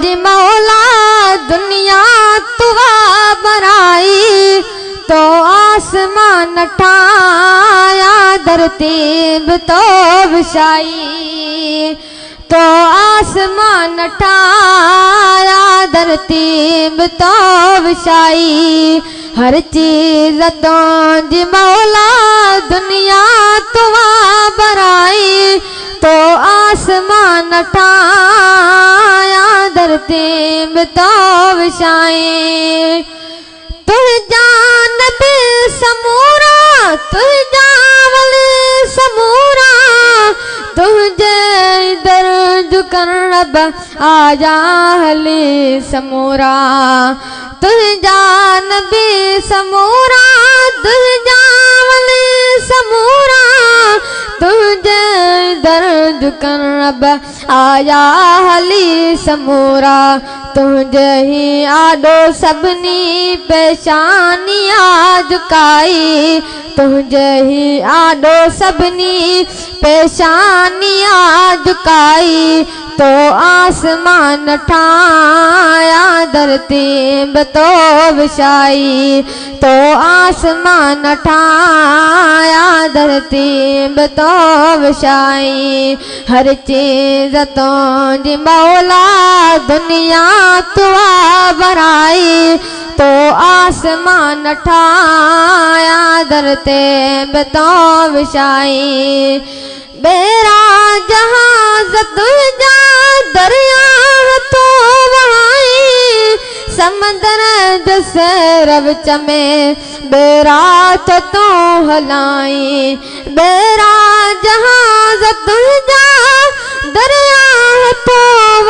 जी मौला दुनिया तुवा बराई तो आसमान ठाया धरती तो विछाई तो आसमान ठाया धरती तो विछाई हर चीज तो जी मौला दुनिया तुवा बराई तो आसमान ठाया धरती तो विछाई तुझ जान बे समूरा तुझ जावल समूरा तुझे दर्द कर रब आजा हली समूरा तुझ जान बे समूरा तुझ जावल समूरा तुझे दर्द कर रब आया हली समूरा तुझे ही आडो सबनी पेशानिया झुकाई तुझे ही आडो सबनी पेशानिया झुकाई तो आसमान ठाया धरती तो विछाई तो आसमान ठाया धरती तो विछाई हर चीज तो जी मौला दुनिया तुआ बराई तो आसमान ठाया धरती तो विछाई मेरा जहाज तुझा दरिया तो वहाई समंदर जैसे रवच में बेरा तो हलाई मेरा जहाज तुझा दरिया तो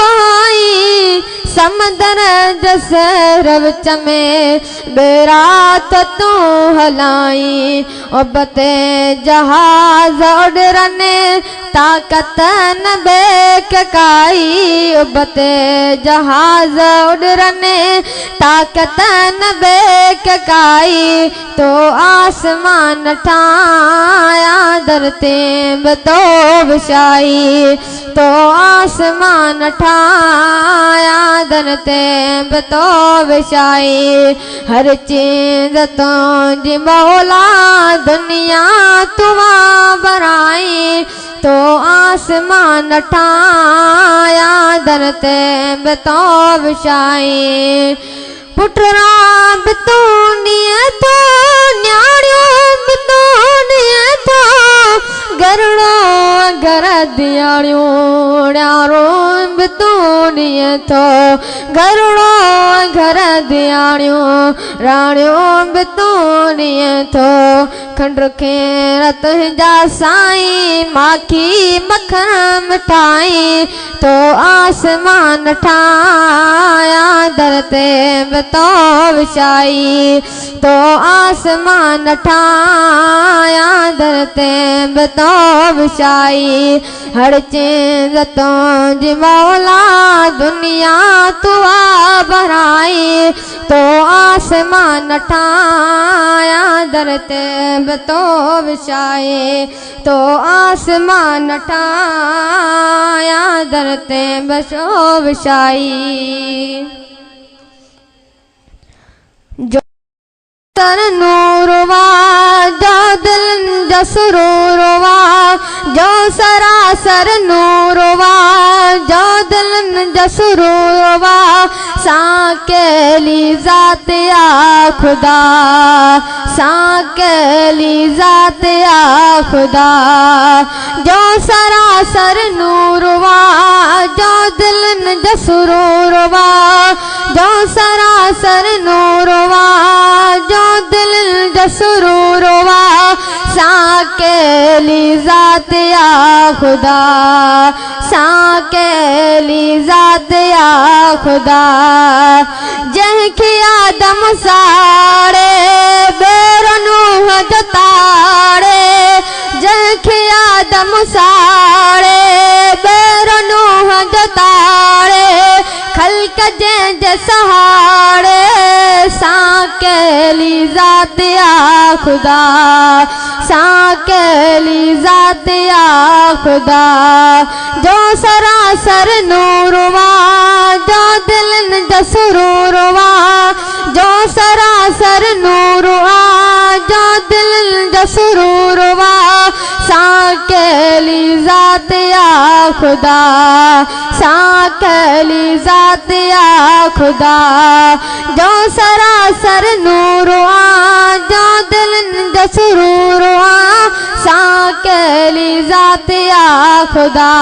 वहाई समंदर जैसे रवच में बेरा तो हलाई उबते जहाज उड़ने ताकत न बेकाई उबते जहाज उड़ने ताकत न बेकाई तो आसमान ठाया धरती तो विछाई तो आसमान ठाया धरती तो विछाई हर चीज तो जी मौला दुनिया तुवा बराई तो आसमान ठाया धरती तो विछाई पुटरा बितूनिए तो न्याड़ियों बितूनिए तो गरड़ो घर दियाड़ियों न्यारो बितूनिए तो गरड़ो घर दियाड़ियों राणियों बितूनिए तो खंड खेर तुझा साई माखी मक्खन मिठाई तो आसमान ठाया धरती तो विछाई तो आसमान ठाया धरती तो विछाई हर चीज तो जी मौला दुनिया तुआ बराई तो आसमान ठाया धरती तो विछाई तो आसमान ठाया धरती तो विछाई जो सर नूरवा जो दिल जसरूरवा जो सरासर नूरवा जो दिल जसरूरवा साकेली जात या खुदा साकेली जात या खुदा जो सरासर नूरवा जो दिल जसरूरवा जो सरासर नूरवा जो दिल जसरूरवा साकेली जात या खुदा साकेली जात या खुदा जंहिंखे आदम साड़े बेरनूह जताड़े जंहिंखे आदम साड़े बेरनूह जताड़े खल्क जंहिंजे सहाड़े साकेली जात या खुदा साकेली जात या खुदा जो सरासर नूरवा जो सुरूर जो सरासर नूर जो दिल जो सुरूर साकेली ज़ात या खुदा साकेली ज़ात या खुदा जो सरासर नूर जो दिल जो सुरूर साकेली ज़ात या खुदा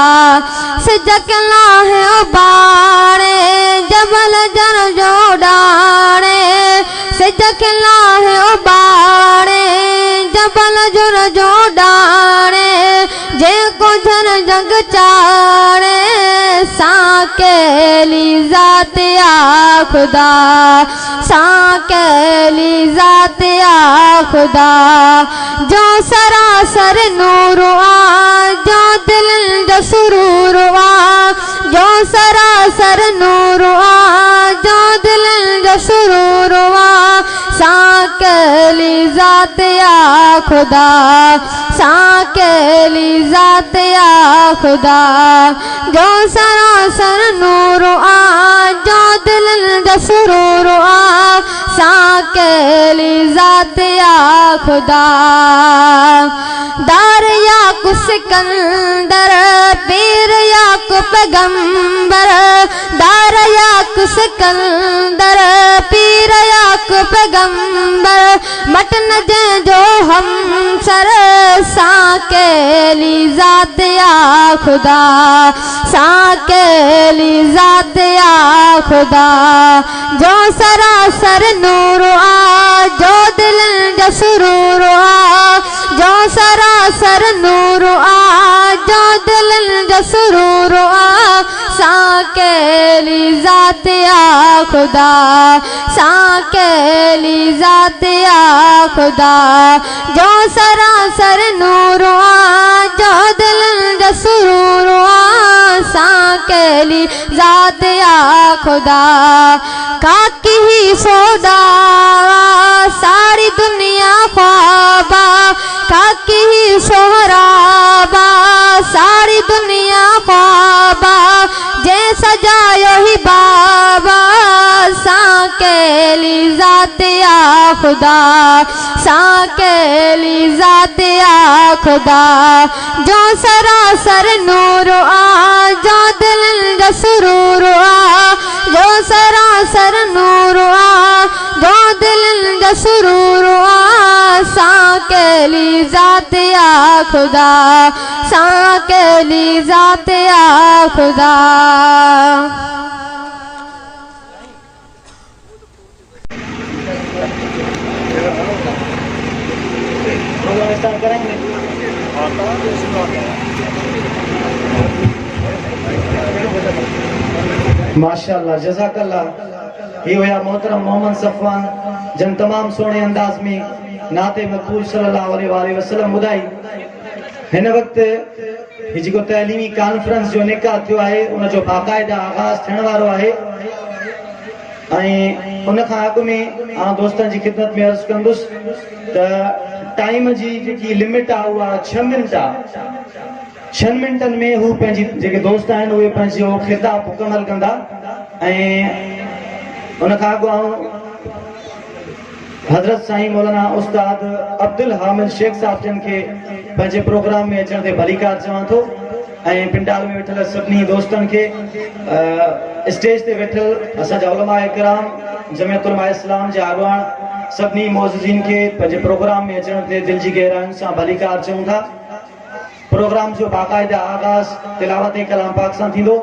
सिजकला है उबारे जबल जन जोड़ाने सिजकला है उबारे जबल जुर जोड़ाने जे को जन जग चारे साकेली ज़ात या खुदा साकेली ज़ात या खुदा जो सरासर नूर जो दिल जो सुरूर जो सरासर नूर जो दिल जो सुरूर साकेली ज़ात या खुदा साकेली ज़ात या खुदा जो सरासर नूर जो दिल जो सुरूर साकेली ज़ात या खुदा दार या सिकंदर पीर या पैगंबर दार या सिकंदर पीर या पैगंबर मटन जे जो हम सर साकेली ज़ात या खुदा साकेली ज़ात या खुदा जो सरासर नूर जो दिल जो सुरूर जो सरासर नूर जो दिल जो सुरूर साकेली ज़ात या खुदा साकेली ज़ात या खुदा जो सरासर नूर जो दिल जो सुरूर साकेली ज़ात या खुदा काकी ही सौदा सारी दुनिया ख्वाबा काकी ही सोहराबा सारी दुनिया ख्वाबा जे सजायो ही बाबा साकेली ज़ात या खुदा साकेली ज़ात या खुदा जो सरासर नूर जो दिल जो सुरूर जो सरासर नूर जो दिल जो सुरूर साकेली ज़ात या खुदा साकेली ज़ात या खुदा माशाअल्लाह जज़ाकल्लाह ये हुआ मोहतरम मोहम्मद सफ़वान जन तमाम सोने अंदाज में नाते मक़बूल सल्लल्लाहु अलैहि वसल्लम ॿुधाई हिन वक़्तु ही जेको तइलीमी कॉन्फ्रेंस जो निकाह थियो आहे उन जो बाक़ाइदा आगाज़ थियण वारो आहे ऐं उन खां अॻु में आउं दोस्तनि जी ख़िदमत में अर्ज़ु कंदुसि त टाइम जी जेकी लिमिट आहे उहा 6 मिंट आहे 6 मिंटनि में हू पंहिंजी जेके दोस्त आहिनि उहे पंहिंजो ख़िताब मुकमल कंदा ऐं उन खां अॻु आउं हज़रत साईं मौलाना उस्ताद अब्दुल हामिद शेख साहब जन के पंहिंजे प्रोग्राम में अचण ते भलीकार चवां थो ऐं पिंडाल में वेठल सभिनी दोस्तनि खे स्टेज ते वेठल असांजा उलमा इकराम जमियत उलमा इस्लाम जा अॻवान सभिनी मौजूदीन खे पंहिंजे प्रोग्राम में अचण ते दिलि जी गहराइयुनि सां भलीकार चऊं था प्रोग्राम जो बाक़ाइदा आगाज़ तिलावत कलाम पाक सां थींदो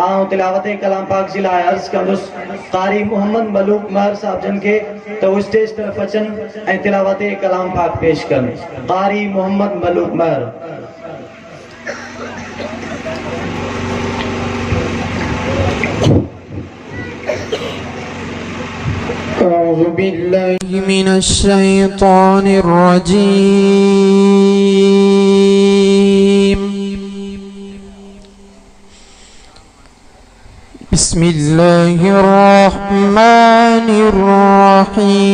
आउं तिलावत कलाम पाक जे लाइ अर्ज़ु कंदुसि क़ारी मोहम्मद मलूक महर साहब जन के तो वो स्टेज तरफ अचन ऐं तिलावत कलाम पाक पेश कन क़ारी मोहम्मद मलूक महर أعوذ بالله من الشيطان الرجيم بسم الله الرحمن الرحيم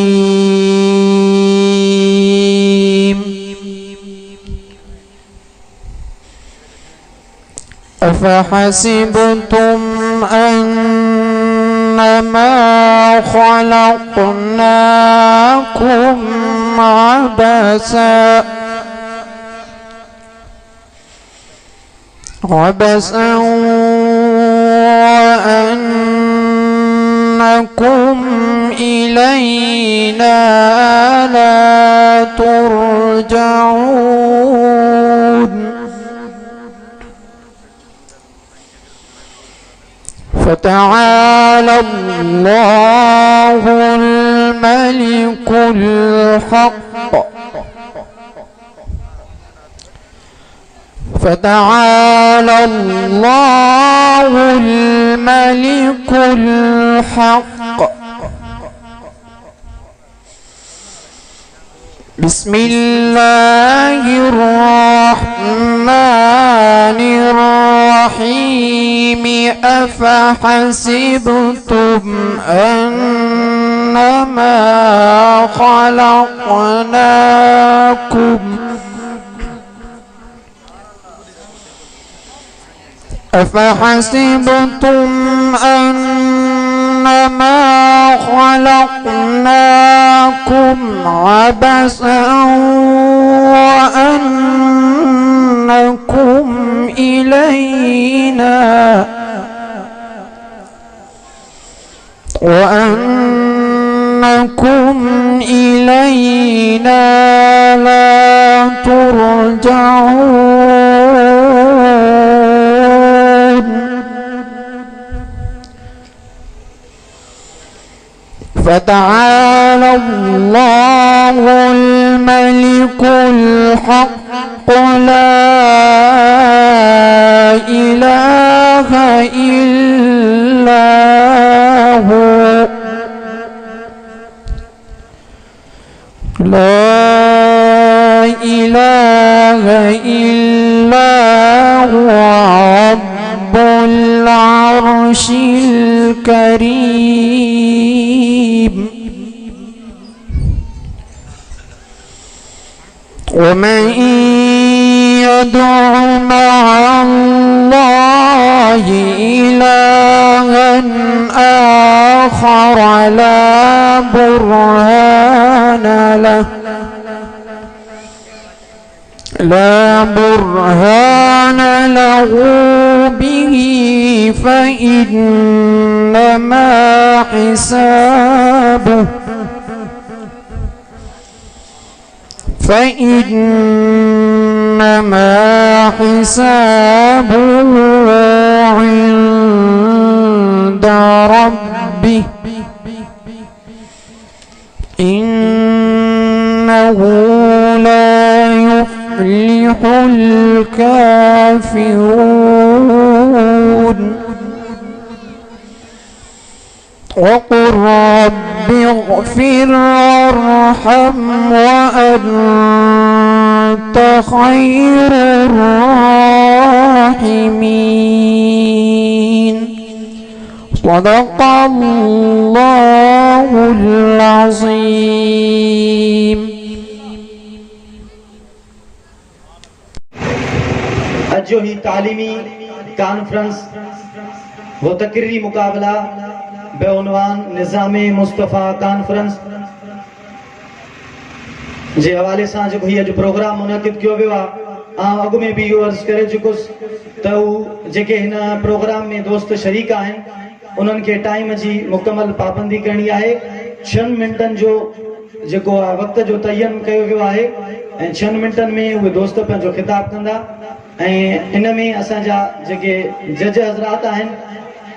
أفحسبتم أن خلقناكم عبثا وأنكم إلينا لا ترجعون فتعالى الله الملك الحق فتعالى الله الملك الحق. بسم الله الرحمن الرحيم أفحسبتم أنما خلقناكم أفحسبتم أنما خلقناكم عبثا وأنكم إلينا لا ترجعون. فتعالى الله الملك الحق لا إله إلا هو لا إله إلا هو رب العرش الكريم. ومن يدع مع الله إلها آخر لا برهان له به فإنما حسابه عند ربه إنه لا يفلح الكافرون. وقل رب اغفر وارحم وأنت خير الراحمين. صدق الله العظيم. अजो ही तालीमी कॉन्फ्रेंस वो तकरीरी मुकाबला बेउनवान निज़ामे मुस्तफ़ा कॉन्फ्रेंस जे हवाले सां जो ही अॼु प्रोग्राम मुनक़िद कियो वियो आहे। अॻु में बि इहो अर्ज़ु करे चुकुसि त जेके हिन प्रोग्राम में दोस्त शरीक आहिनि उन्हनि खे टाइम जी मुकमल पाबंदी करणी आहे। 6 मिंटनि जो जेको आहे वक़्त जो तयन कयो वियो आहे ऐं 6 मिंटनि में उहे दोस्त पंहिंजो ख़िताब कंदा ऐं इन में असांजा जेके जज हज़रात आहिनि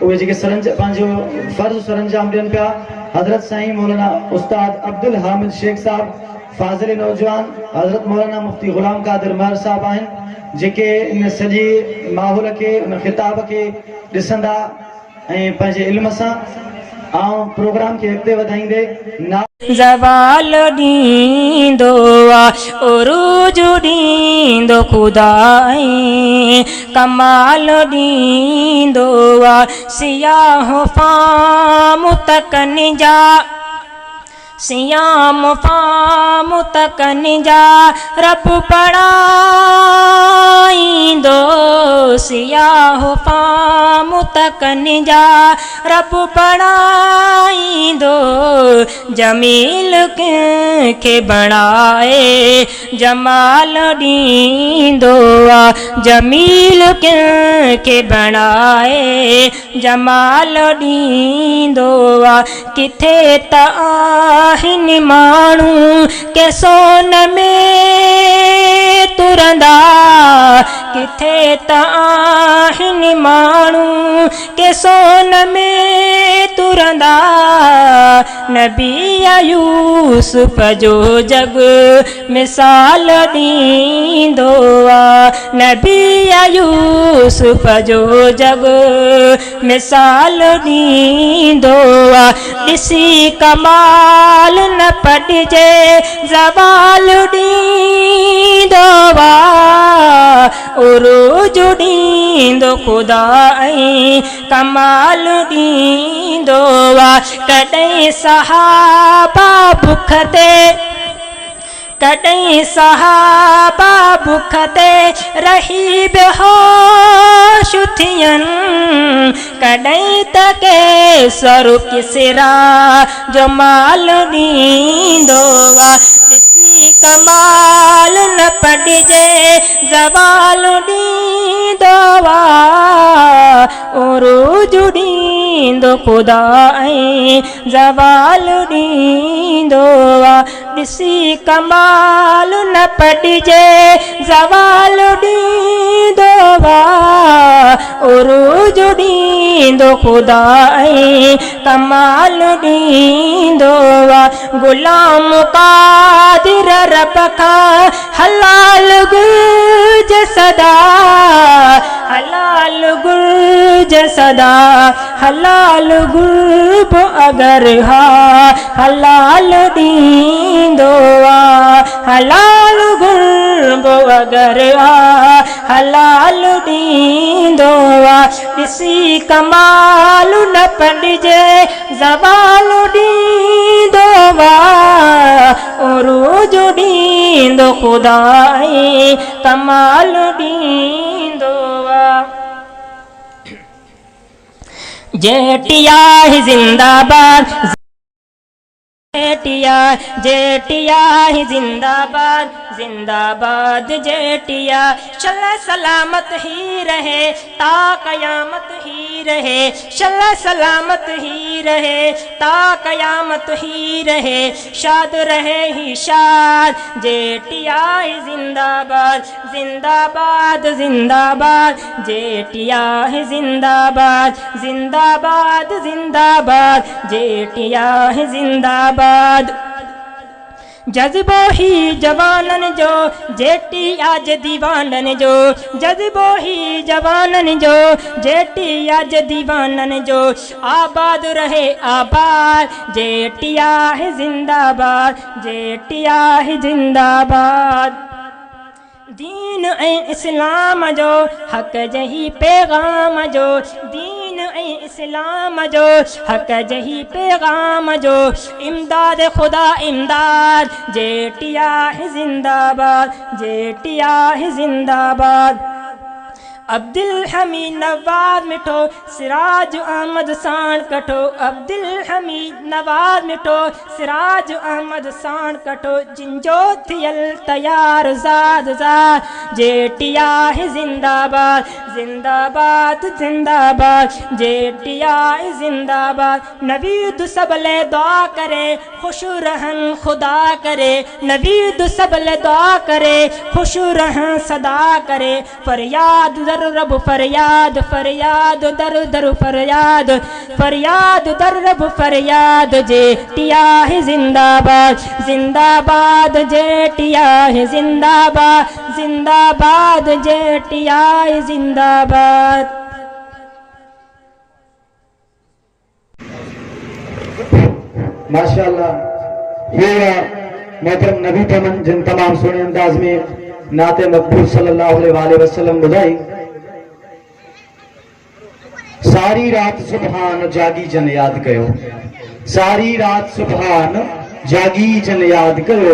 उहे जेके पंहिंजो फ़र्ज़ सरंजाम ॾियनि पिया हज़रत साईं मौलाना उस्ताद अब्दुल हामिद शेख साहब फाज़िल नौजवान हज़रत मौलाना मुफ्ती ग़ुलाम क़ादिर महर साहब आहिनि जेके इन सॼे माहौल खे उन ख़िताब खे ॾिसंदा ऐं पंहिंजे इल्म सां ऐं प्रोग्राम खे अॻिते वधाईंदे ज़वाल ॾींदो उरूज ॾींदो खुदाई कमाल ॾींदो सियाह फाम तकनि जा सियाम फाम तकन जा रब पढ़ाईंदो सियाह फाम तकन जा रब पढ़ाईंदो जमील के बणाए जमाल ॾींदो जमील के बणाए जमाल ॾींदो किथे त आहिनि माण्हू के सोन में तुरंदा किथे त आहिनि माण्हू के सोन में तुरंदा नबी यूसुफ जो जग मिसाल ॾींदो नबी यूसुफ जो जग मिसाल ॾींदो ॾिसी कमाल न पढ़जे ज़वाल ॾींदो उरूज ॾींदो ख़ुदा ऐं कमाल ॾींदो कॾहिं सहाबा बुख ते कॾहिं सहाबा बुख ते रही बेहोश थियनि कॾहिं त के सरू किसरा जो माल ॾींदो ॾिसी कमाल न पढ़जे ज़वाल ॾींदो उरूज ॾींदो ख़ुदा ऐं ज़वाल ॾींदो ॾिसी कमाल न पढ़जे ज़वाल ॾींदो उरूज ॾींदो ख़ुदा ऐं कमाल ॾींदो गुलाम कादिर रब खां हलाल गुर्ज सदा हलाल गुर्ज सदा हलाल गुर्ब अगर हा हलाल ॾींदो हलाल गुर्ब अगर हा हलाल ॾींदो ॾिसी कमाल न पढ़जे ज़वाल ॾींदो उरूज ॾींदो ख़ुदा ऐं कमाल ॾींदो जेटिया जिंदाबाद जेटिया जेटिया ही जिंदाबाद जिंदाबाद जेटिया चल सलामत ही रहे ता कयामत ही रहे चल सलामत ही रहे ता कयामत ही रहे शाद रहे ही शाद जेटिया ही जिंदाबाद जिंदाबाद जिंदाबाद जेटिया ही जिंदाबाद जिंदाबाद जिंदाबाद जेटिया ही जिंदाबाद जज्बो ही जवानन जो जेटी आज दीवानन जो जज्बो ही जवानन जो जेटी आज दीवानन जो आबाद रहे आबाद जेटिया है जिंदाबाद जेटिया है जिंदाबाद दीन ऐं इस्लाम जो हक़ जही पैगाम जो दीन ऐं इस्लाम जो हक़ जही पैगाम जो इमदाद खुदा इमदाद जेटिया है जिंदाबाद जेटिया है जिंदाबाद अब्दुल हमीद नवाज मिठो सिराज अहमद साण कठो अब्दुल हमीद नवाज मिठो सिराज अहमद साण कठो जिंजो थियल तैयार ज़ाद ज़ाद जेटिया है जिंदाबाद जिंदाबाद जिंदाबाद जेटिया है जिंदाबाद नवीद सबले दुआ करे खुश रहन खुदा करे नवीद सबले दुआ करे खुश रहन सदा करे फरियाद दर रब फरियाद फरियाद दर दर फरियाद फरियाद दर रब फरियाद जेटिया है जिंदाबाद जिंदाबाद जेटिया है जिंदाबाद जिंदाबाद जेटिया है जिंदाबाद माशाअल्लाह ये मोहतरम नबी तमन जिन तमाम सोने अंदाज में नाते मकबूल सल्लल्लाहु अलैहि वसल्लम बुधाई सारी रात सुबहान जागी जन याद कयो सारी रात सुबहान जागी जन याद करो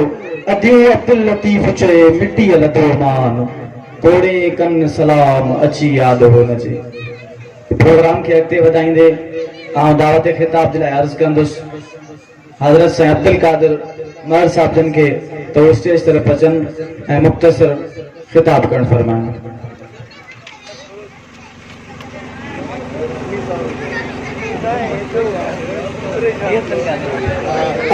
अदियो अब्दुल लतीफ चए मिट्टी लदो मान तोड़े कन सलाम अच्छी याद हो नचे। प्रोग्राम के अॻिते वधाईंदे दावत खिताब जे लाइ अर्ज़ कंदुसि हज़रत साईं अब्दुल कादिर महर साहब जन के तो स्टेज तरफ़ अचनि ऐं मुख़्तसर खिताब करण फरमाइनि।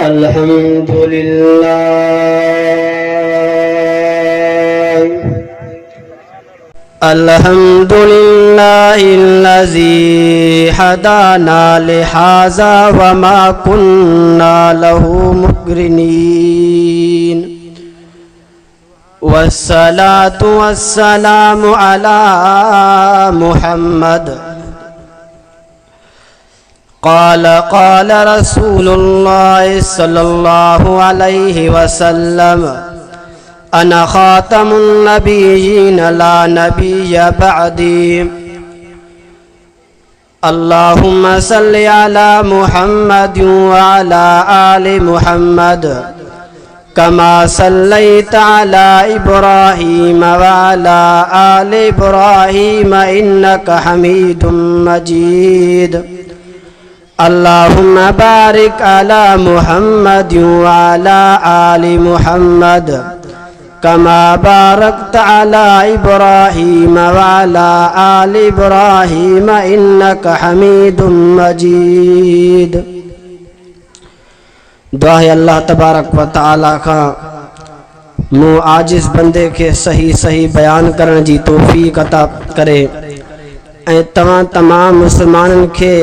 अल्हम्दुलिल्लाहिल्लज़ी हदाना लिहाज़ा वमा कुन्ना लहू मुक़रिनीन वस्सलातु वस्सलामु अला मुहम्मद क़ाल रसूलुल्लाह सल्लल्लाहु अलैहि वसल्लम अना ख़ातमुन नबिय्यीन ला नबिय्य बअदी अल्लाहुम्मा सल्लि अला मुहम्मद व अला आलि मुहम्मद कमा सल्लैता अला इब्राहीम व अला आलि इब्राहीम इन्नका हमीदुम मजीद अल्लाहुम्मा बारिक अला मुहम्मद व अला आलि मुहम्मद कमा बारकत अला इब्राहीम व अला आलि इब्राहीम इन्नका हमीदुम मजीद। दुआ है अल्लाह तबारक व तआला का मूं आजिज़ बंदे के सही सही बयान करण जी तौफ़ीक़ अता करे ऐं तमाम मुसलमाननि के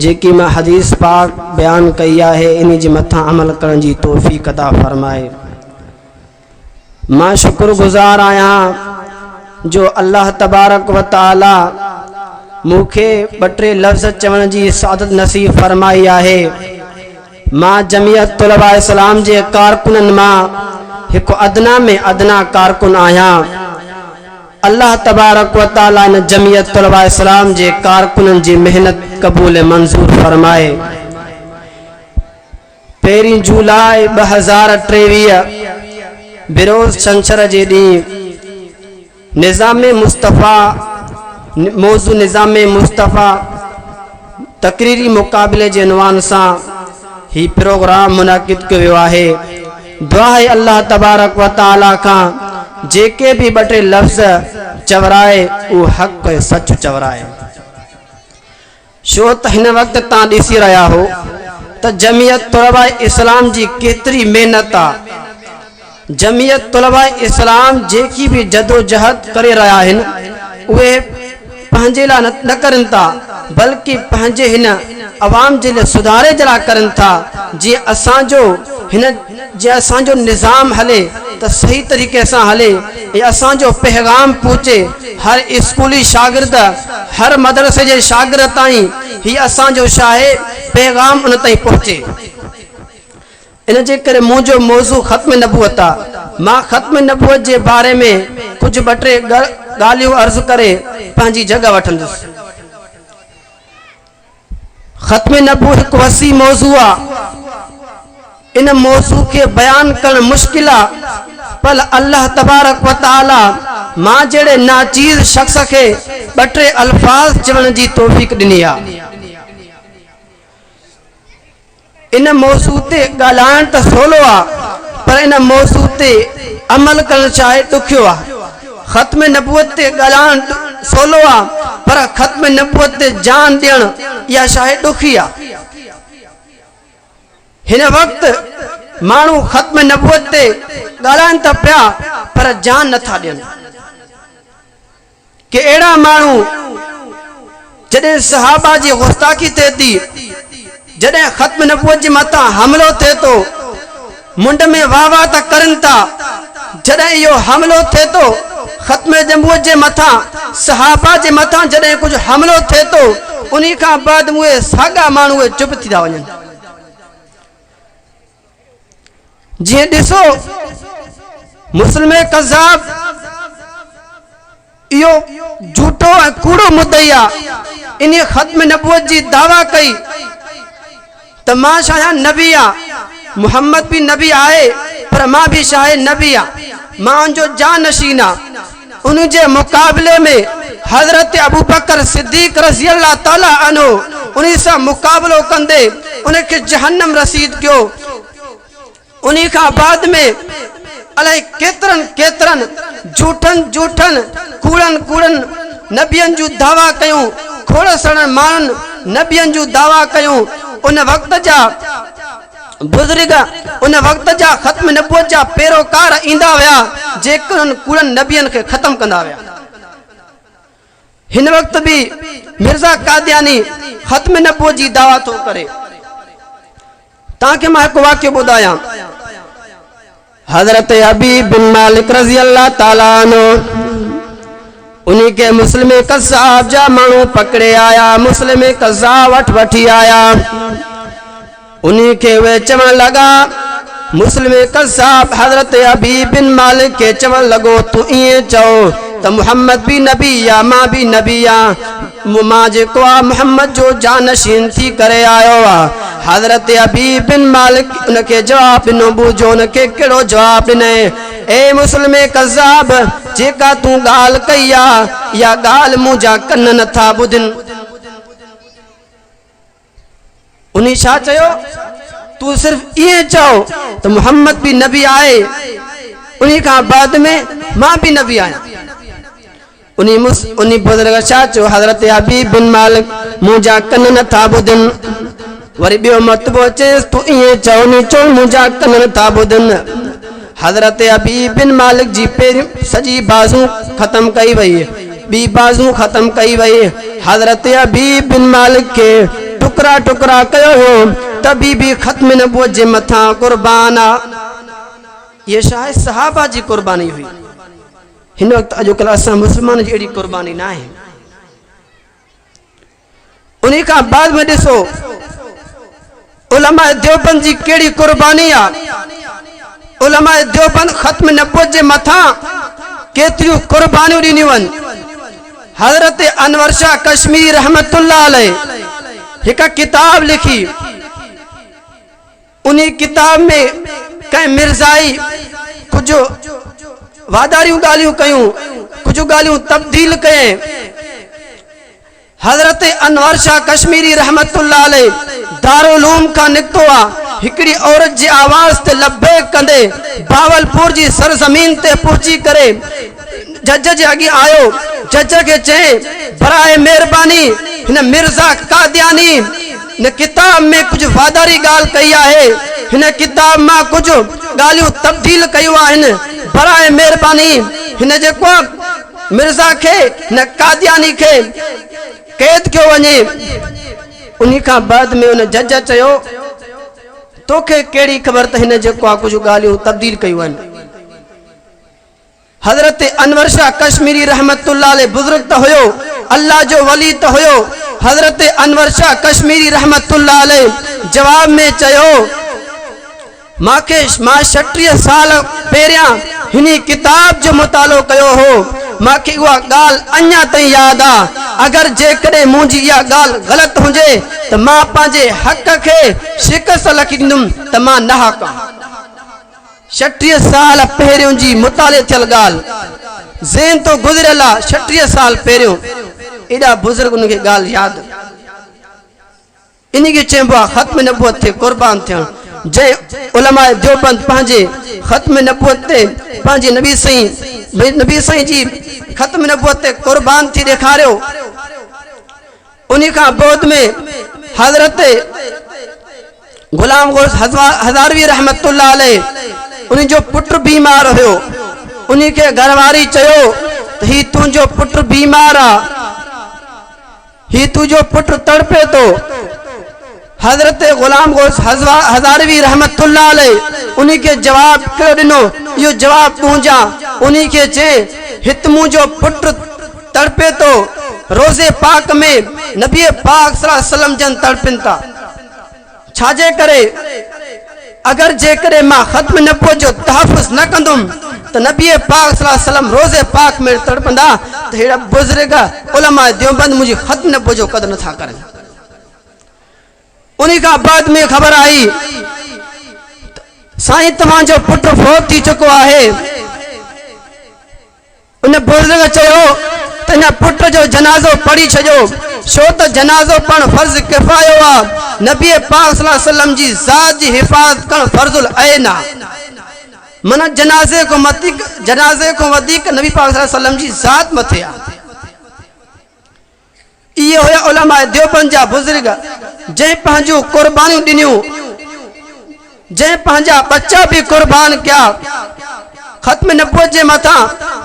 जेकी मां हदीस पाक बयान कई है इन जे मथां अमल करण जी तौफ़ीक़ अता फरमाए। मां शुक्रगुज़ार आहियां जो अल्लाह तबारक व तआला मूंखे 2-3 लफ़्ज़ चवण जी सादत नसीब फरमाई आहे। मां जमियत तुलबा इस्लाम जे कारकुननि मां हिकु अदना में अदना कारकुन आहियां। अल्लाह तबारक व तआला इन जमियत तुलबा इस्लाम जे कारकुननि जी मेहनत क़बूल मंज़ूर फरमाए। 1 जुलाई 2023 बिरोज़ छंछर जे ॾींहुं निज़ामे मुस्तफ़ा मौज़ू निज़ामे मुस्तफ़ा तक़रीरी मुक़ाबिले जे उनवान सां ही प्रोग्राम मुनाकिद कयो वियो आहे। दुआ है अल्लाह तबारक व तआला खां जेके भी 2-3 लफ़्ज़ चवराए वो हक़ सच चवराए। छो त हिन वक़्त तव्हां ॾिसी रहिया हो त जमियत तुलबा इस्लाम जी केतिरी महिनत आहे। जमियत तुलबा इस्लाम जेकी भी जदोजहद करे रहा आहिनि उहे पंहिंजे लाइ न करनि था बल्कि पंहिंजे हिन अवाम जे लाइ सुधारे जे लाइ करनि था। जीअं असांजो निज़ाम हले त सही तरीक़े सां हले ऐं असांजो पैगाम पहुचे हर स्कूली शागिर्द हर मदरसे जे शागिर्द ताईं ही असांजो छा आहे पैगाम उन ताईं पहुचे। इन जे करे मुंहिंजो मौज़ू ख़त्म नबूअत आहे। मां ख़त्म नबूअत जे बारे में कुछ 2-3 ॻाल्हियूं अर्ज़ करे पंहिंजी जगह वठंदुसि। ख़त्म नबूअत हिकु वसी मौज़ू आहे। इन मौज़ू के बयान करण मुश्किल आहे पर अल्लाह तबारक व तआला मां जहिड़े नाचीज़ शख्स खे 2-3 अल्फाज चवण जी तौफ़ीक़ ॾिनी आहे। इन मौज़ू ते ॻाल्हाइण त सवलो आहे पर इन मौज़ू ते अमल करण चाहे ॾुखियो आहे। ख़त्म नबूअत ते ॻाल्हाइण सवलो आहे पर ख़त्म नबूअत ते जान ॾियण इहा शायदि ॾुखी आहे। हिन वक़्त माण्हू ख़त्म नबूअत ते ॻाल्हाइनि था पिया पर जान नथा ॾियनि। के अहिड़ा माण्हू जॾहिं सहाबा जी गुस्ताखी थिए थी जॾहिं ख़त्म नबूअत जे मथां हमिलो थिए थो मुंड में वाह वाह था करनि था। जॾहिं इहो हमिलो थिए थो ख़त्म नबूअत जे मथां सहाबा जे मथां जॾहिं कुझु हमिलो थिए थो उन खां बाद उहे साॻा माण्हू चुप थी था वञनि। जीअं ॾिसो मुस्लिम कज़ाब इहो झूठो ऐं कूड़ो मुद्दई आहे। इन ख़त्म नबूअत जी दावा कई त मां छा नबी आहे मोहम्मद भी नबी आए पर मां भी शाहे नबी आ, मां जो जान नशीना। उन जे मुकाबले में हजरत अबू बकर सिद्दीक रज़ी अल्लाह ताला अन्हु उन्हीं सां मुकाबलो कंदे उनखे जहन्नम रसीद कयो। उन्हीं खां बाद में अलाए केतरन केतरन झूठन झूठन कूड़न कूड़न नबियन जो दावा कयूं, खोड़ सड़न मानन नबियन जो दावा कयूं। उन वक्त जा बुजुर्ग, उन वक्त जा खत्म नबूवत जा पैरोकार ईंदा हुआ जेकर उन कूड़न नबियन के खत्म कंदा हुआ। हिन वक्त भी मिर्जा कादियानी खत्म नबूवत जी दावा तो करे। ताके मां एक वाक्य बुधाया। हजरत हबीब बिन मालिक रज़ी अल्लाह ताला अन्हु उन्हीं के मुस्लिम कज़्ज़ाब जा मानू पकड़े आया, मुस्लिम कज़्ज़ाब वठी आया। उन्हीं के वे चवण लगा, मुस्लिम कज़्ज़ाब हजरत हबीब बिन मालिक के चवण लगो तू इए चओ तो मोहम्मद भी नबी या मां भी नबी आ, मां जेको आ मोहम्मद जो जानशीन थी करे आयो आ। हजरत हबीब बिन मालिक उनके जवाब ॾिनो, बुझो उनके कहिड़ो जवाब ॾिने। ए मुस्लिम कज़्ज़ाब, जेका तू गाल कई आ या गाल मुंहिंजा कन नथा ॿुधनि। उन्हीं छा चयो, तू सिर्फ ये चओ तो मोहम्मद भी नबी आए, उन्हीं खां बाद में मां भी नबी आया। उन्हीं बुजुर्ग छा चयो, हजरत हबीब बिन मालिक मुंहिंजा कन नथा ॿुधनि। वरी ॿियो मतबो चएसि तू इएं चओ नी चओ मुंहिंजा कन नथा ॿुधनि। हजरत हबीब बिन मालिक जी पहिरीं सॼी बाज़ू ख़त्म कई वई, ॿी बाज़ू ख़त्म कई वई। हजरत हबीब बिन मालिक के टुकड़ा टुकड़ा कयो हो, तभी भी खत्म नबूवत जे मथा कुर्बान आ। ये शायद सहाबा जी कुर्बानी हुई। हिन वक्त अॼुकल्ह असां मुस्लमान जी अहिड़ी कुर्बानी ना आहे। उन्हीं का बाद में ॾिसो उलमा देवबंद जी कहिड़ी कुर्बानी आ। उलमा देवबंद खत्म नबूवत जे मथा केतिरियूं कुर्बानियूं ॾिनियूं आहिनि। हजरत अनवर शाह कश्मीरी रहमतुल्लाह अलैह एक किताब लिखी। उन्हीं किताब में कई मिर्जाई कुछ वादारियूं ॻाल्हियूं कयूं, कुछ ॻाल्हियूं तब्दील कये। हजरत अनवर शाह कश्मीरी रहमतुल्लाह अलैह दारुल-उलूम का निकतो आ। हिकड़ी औरत जी आवाज ते लब्बैक कंदे बावलपुर जी सरजमीन ते पहुंची करे जज जे अॻे आयो। जज के चए बराए मेहरबानी हिन मिर्जा कादियानी हिन किताब में कुछ वादारी गाल कई आहे, हिन किताब में कुछ गालियों तब्दील कयूं आहिनि। बराए मेहरबानी हिन जेको मिर्जा के हिन कादियानी के कैद कयो वञे। उन्हीं का बाद में उन जज चयो तोखे कहिड़ी ख़बर त हिन जेको कुछ गालियों तब्दील कयूं आहिनि। हजरत अनवर शाह कश्मीरी रहमतुल्लाह अलैह बुजुर्ग तो होयो, अल्लाह जो वली तो होयो। हजरत अनवर शाह कश्मीरी रहमतुल्लाह अलैह जवाब में चयो माके मां 36 साल पहिरियां हिनी किताब जो मुतालो कयो हो, माके उहा गाल अञा ताईं याद आ। अगर जेकॾहिं मुंहिंजी इहा गाल ग़लत हुजे त मां पंहिंजे हक़ खे शिकस्त लखी ॾींदुमि त मां नाहक आहियां। 36 साल पहिरियों जी मुताले थियल गाल ज़हन तो गुज़रियल आहे। 36 साल पहिरियों एॾा बुज़ुर्ग उनखे गाल याद। इन खे चइबो आहे ख़त्म नबूवत ते कुर्बान थियण। जंहिं उलमा देवबंद पंहिंजे ख़त्म नबूवत ते पंहिंजे नबी साईं जी ख़त्म नबूवत ते कुर्बान थी ॾेखारियो। उन्हीं खां बाद में हजरत गुलाम गौस हज़ारवी रहमतुल्लाह अलैह उन्हीं जो पुत्र बीमार हो। उन्हीं के घरवारी चयो तो ही तुझो पुत्र बीमार आ, ही तुझो पुत्र तड़पे तो। हजरत गुलाम गौस हज़ारवी रहमतुल्लाह अलैह उन्हीं के जवाब कयो ॾिनो, यो जवाब तुंहिंजा। उन्हीं के चए हित मुंहिंजो पुत्र तड़पे तो, रोज़े पाक में नबी पाक सल्लल्लाहु अलैहि वसल्लम जन तड़पिन था। छाजे करे अगर जेकरे मां ख़त्म नबूवत जो तहफ़ुज़ न कंदुमि तो नबी पाक सल्लल्लाहु अलैहि वसल्लम रोज़े पाक में तड़पंदा तो हेड़ा बुज़ुर्ग उलमा देवबंद मुझे ख़त्म नबूवत जो कदर नथा करनि। उन्हीं का बाद में खबर आई साईं तव्हांजो पुट फोत थी चुको आहे। उन बुजुर्ग चयो त हिन पुट जो जनाज़ो पढ़ी छॾियो, छो त जनाज़ो पण फर्ज़ किफ़ायो आहे। नबी पाक सल्लल्लाहु अलैहि वसल्लम जी ज़ात जी हिफ़ाज़त करण फर्ज़ुल ऐन आहे। मन जनाज़े को वधीक नबी पाक सल्लल्लाहु अलैहि वसल्लम जी ज़ात मथे आहे। ये हुया उलमा देवबंद जा बुजुर्ग जंहिं पंहिंजूं कुर्बानियूं ॾिनियूं, जंहिं पंहिंजा बच्चा भी कुर्बान किया ख़त्म नबूवत जे मथां,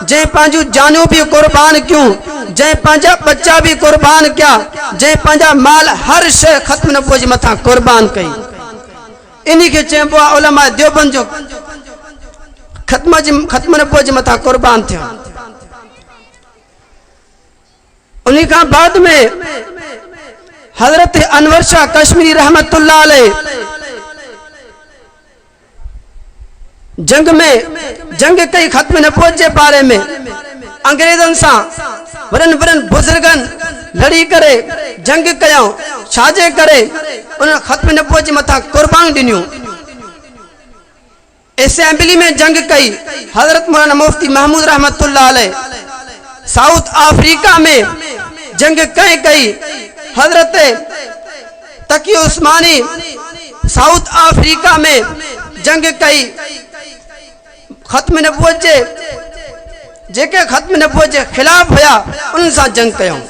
जंहिं पंहिंजूं जानूं भी कुर्बान कयूं, जंहिं पंहिंजा बच्चा भी कुर्बान किया, जंहिं पंहिंजा माल हर शइ ख़त्म नबूवत जे मथां कुर्बान कई। इन्ही खे चइबो आहे उलमा देवबंद जो ख़त्म नबूवत जे मथां कुर्बान थिया। उन्हीं का बाद में हजरत अनवर शाह कश्मीरी रहमतुल्लाह अलैह जंग कई ख़त्म नबूवत जे बारे में अंग्रेजन सां वरन बुजुर्गन लड़ी करे जंग कयूं, छाजे करे उन ख़त्म नबूवत जे मथां कुर्बान ॾिनियूं। असेंबली में जंग कई हजरत मौलाना मुफ्ती महमूद रहमतुल्लाह अलैह। साउथ अफ्रीका में जंग कई हजरत तकी उस्मानी साउथ अफ्रीका में जंग कई ख़त्म नबूवत जेके ख़त्म नबूवत जे खिलाफ हुया उन सां जंग कयूं।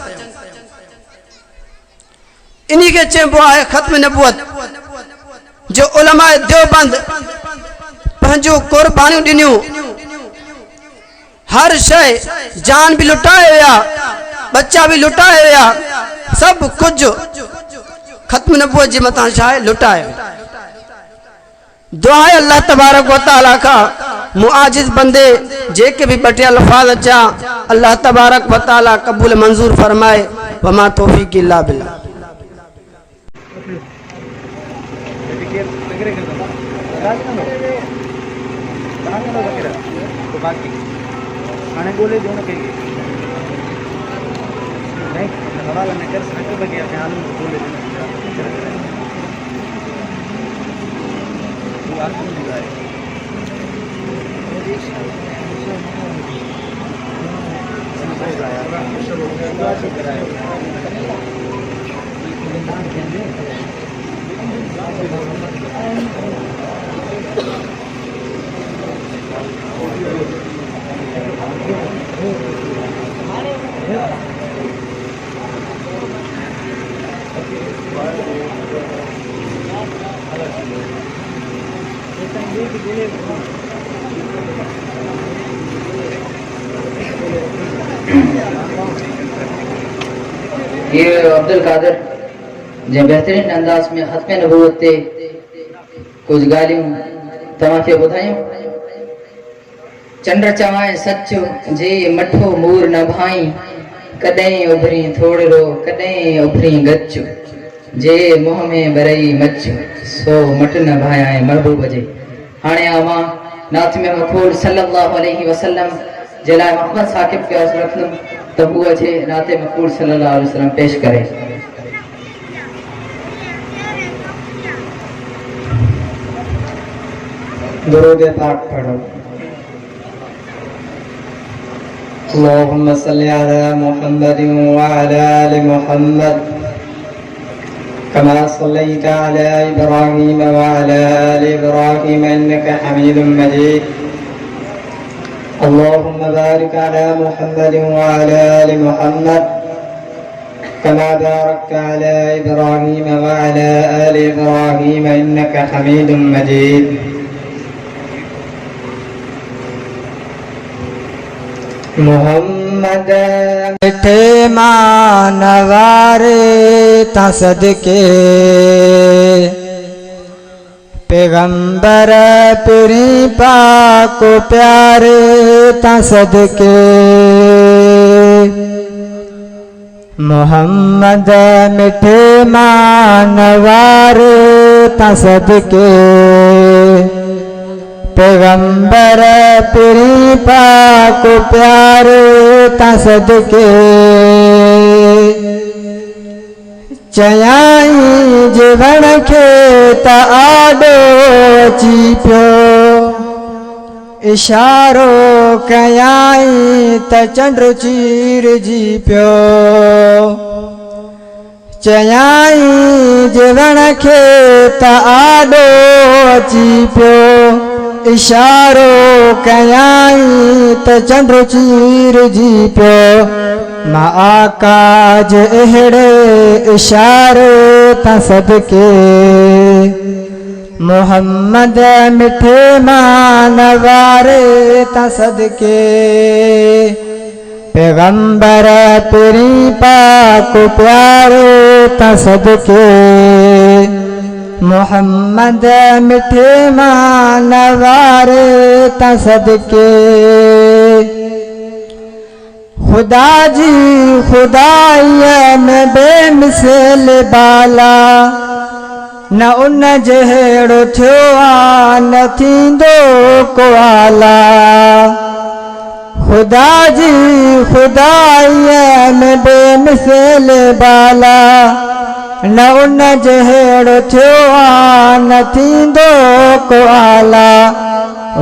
इन्ही के चइबो आहे ख़त्म नबूवत जो उलमा देवबंद पंहिंजूं कुर्बानियूं ॾिनियूं, हर शइ जान भी लुटाए हुया, बच्चा भी लुटाए हुया, सब कुछ ख़त्म नबूवत जे मथां छा लुटाए। दुआ है अल्लाह तबारक व तआला का मुआजिज बंदे जेके भी बटे अल्फाज अचा अल्लाह तबारक व तआला कबूल मंजूर फरमाए। वमा तौफीक इल्ला बिल्लाह। ये अब्दुल कादिर जे बेहतरीन अंदाज में ख़त्म नबूवत ते कुछ ॻाल्हियूं तव्हांखे ॿुधायूं। चंड चवाए सच जे मठो मूर न भाई, कॾहिं उभरी थोड़ो कॾहिं उभरी गच, जे मुंह में बरई मच सो मट न भाया महबूब जे। हाणे आवां नात में मखूल सल्लल्लाहु अलैहि वसल्लम जे लाइ मोहम्मद साकिब के अर्ज़ रखंदुमि त हूअ जे नाते मखूल सल्लल्लाहु अलैहि वसल्लम पेश करे। दुरूद पाक पढ़ो। अल्लाहुम्मा सल्ली अला मुहम्मदिन व अला आलि मुहम्मद कमा सल्लैता अला इब्राहीम व अला आलि इब्राहीम इन्नका हमीदुम मजीद। अल्लाहुम्मा बारिक अला मुहम्मदिन व अला आलि मुहम्मद कमा बारकता अला इब्राहीम व अला आलि इब्राहीम इन्नका हमीदुम मजीद। मोहम्मद मिठे मानवारे ता सदके पैगंबर पुरी पाक प्यारे ता सदके मोहम्मद मिठे मानवारे ता सदके पैगंबर पुरी पाक प्यारे ता सदके चयाई जीवन खे त आडो अची पियो इशारो कयाई त चंड चीरजी पियो चयाई जीवन खे त आडो अची पियो इशारो कयाई त चंड चीरजी पियो मां आकाज अहिड़े इशारे तां सदके मोहम्मद मिठे मान वारे तां सदके पैगंबर पिरी पाक प्यारे तां सदके मोहम्मद मिठे मान वारे तां सदके खुदा जी खुदाई में बेमिसल बाला न उन जहिड़ो थियो आ न थींदो को आला खुदा जी खुदाई में बेमिसल बाला न उन जहिड़ो थियो आ न थींदो को आला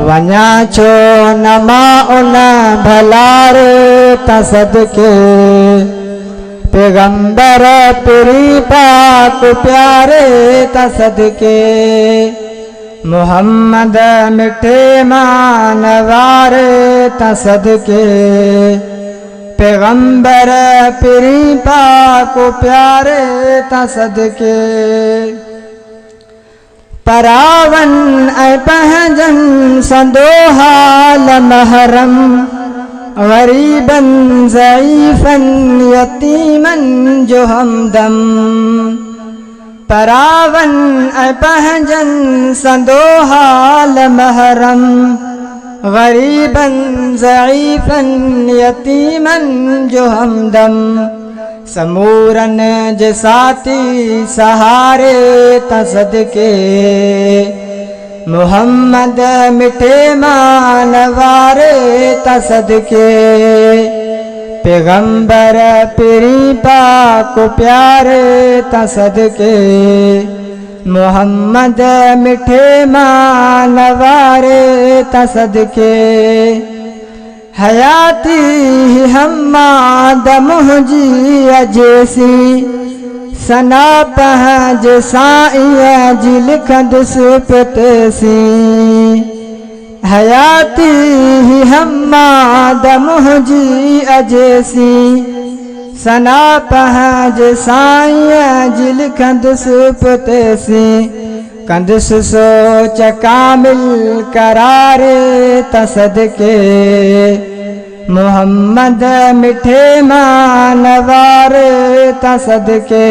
वञा छो न मां उन भलारे तां सदके पैगंबर पिरी पाक प्यारे तां सदके मोहम्मद मिठे मान वारे तां सदके पैगंबर पिरी पाक प्यारे तां सदके परावन ऐं पंहिंजन संदो हाल महरम गरीबन ज़ईफ़न यतीमन जो हमदम परावन ऐं पंहिंजन संदो हाल महरम गरीबन ज़ईफ़न यतीमन जो हमदम समूरन जे साथी सहारे तां सदके मोहम्मद मिठे मान वारे तां सदके पैगंबर पिरी पाक प्यारे तां सदके मोहम्मद मिठे मान वारे तां सदके हयाती हम्माद मुंहिंजी अजेसी सना पंहिंज साईं जी लिखंदुसि पितेसी हयाती हम्माद मुंहिंजी अजेसी सना पंहिंज साईं जी लिखंदुसि पितेसी कंदुसि सोच कामिल करारे तां सदके मोहम्मद मिठे मान वारे तां सदके